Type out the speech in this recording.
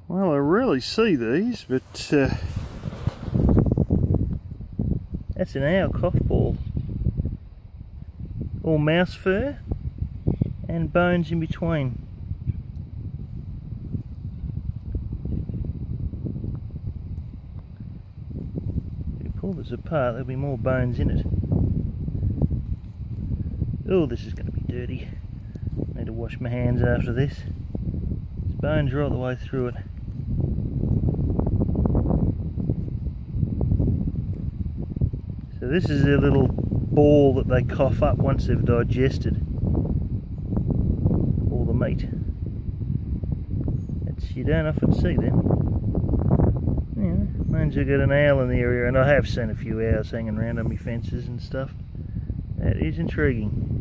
Well, I rarely see these, but that's an owl cough ball. All mouse fur and bones in between. If you pull this apart, there'll be more bones in it. Oh, this is going to be dirty. Need to wash my hands after this. There's bones right the way through it. So this is a little ball that they cough up once they've digested all the meat. You don't often see them. Yeah, means you've got an owl in the area, and I have seen a few owls hanging around on my fences and stuff. That is intriguing.